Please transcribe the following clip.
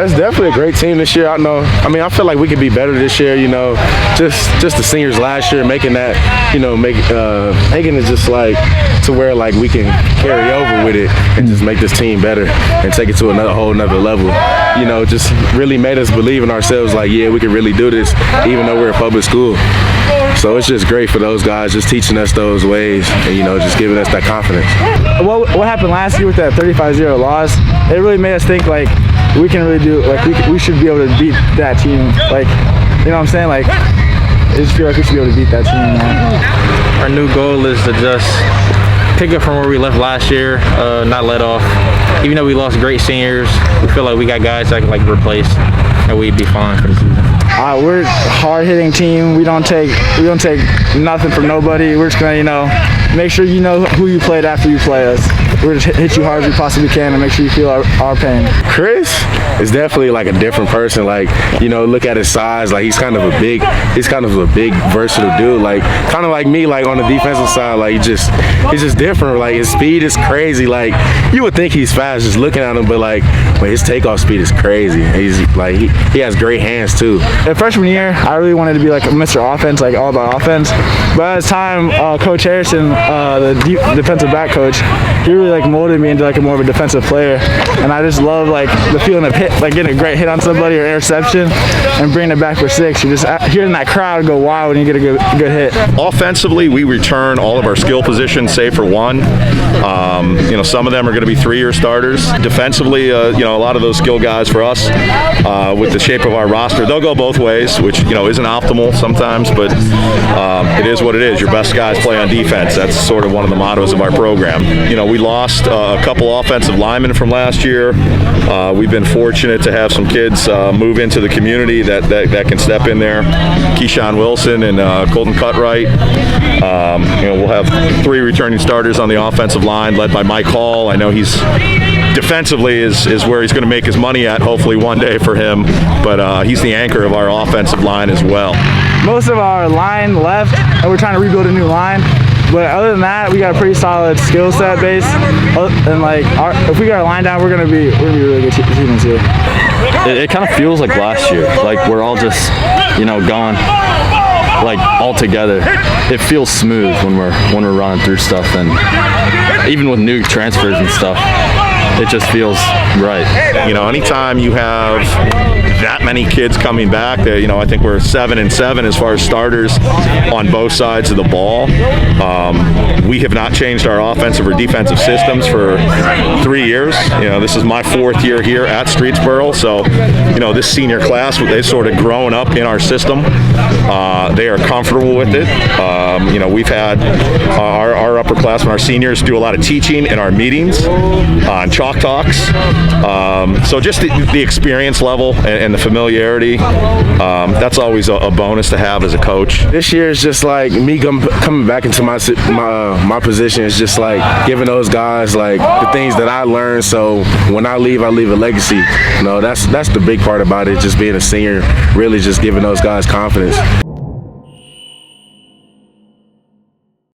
It's definitely a great team this year. I feel like we could be better this year, just the seniors last year, making that, making it just like to where like we can carry over with it and just make this team better and take it to another whole nother level. Just really made us believe in ourselves like, yeah, we can really do this even though we're a public school. So it's just great for those guys just teaching us those ways and, just giving us that confidence. What happened last year with that 35-0 loss, it really made us think like we can really do, like we should be able to beat that team. Like, you know what I'm saying? Like, I just feel like we should be able to beat that team, man. Our new goal is to just pick up from where we left last year, not let off. Even though we lost great seniors, we feel like we got guys that can like replace and we'd be fine for the season. We're a hard-hitting team. We don't take nothing from nobody. We're just gonna, make sure you know who you played after you play us. We're just hit you hard as we possibly can and make sure you feel our pain. Chris is definitely like a different person. Like, look at his size. Like he's kind of a big, versatile dude. Like kind of like me. Like on the defensive side, like he's just different. Like his speed is crazy. Like you would think he's fast just looking at him, but like his takeoff speed is crazy. He's like he has great hands too. In freshman year, I really wanted to be like Mr. Offense, like all about offense. But as time, Coach Harrison, the defensive back coach, he really like molded me into like more of a defensive player. And I just love like the feeling of hit, like getting a great hit on somebody or interception and bringing it back for 6. You're just hearing that crowd go wild when you get a good hit. Offensively, we return all of our skill positions, save for one. Some of them are going to be 3-year starters. Defensively, a lot of those skill guys for us, with the shape of our roster, they'll go both ways, which isn't optimal sometimes, but it is what it is. Your best guys play on defense. That's sort of one of the mottos of our program. We lost a couple offensive linemen from last year. We've been fortunate to have some kids move into the community that can step in there. Keyshawn Wilson and Colton Cutright. We'll have 3 returning starters on the offensive line, led by Mike Hall. I know he's defensively is where he's going to make his money at, hopefully one day for him, but he's the anchor of our offensive line as well. Most of our line left, and we're trying to rebuild a new line. But other than that, we got a pretty solid skill set base. And like, if we got our line down, we're gonna be a really good team this year. It kind of feels like last year. Like we're all just, gone, like all together. It feels smooth when we're running through stuff, and even with new transfers and stuff, it just feels right. Anytime you have that many kids coming back, I think we're 7-7 as far as starters on both sides of the ball. We have not changed our offensive or defensive systems for 3 years. This is my 4th year here at Streetsboro, so this senior class, they've sort of grown up in our system. They are comfortable with it. We've had our upperclassmen, our seniors, do a lot of teaching in our meetings on chalk talks. So just the experience level and the familiarity, that's always a bonus to have as a coach. This year is just like me coming back into my position. Is just like giving those guys like the things that I learned. So when I leave a legacy. That's the big part about it. Just being a senior, really just giving those guys confidence.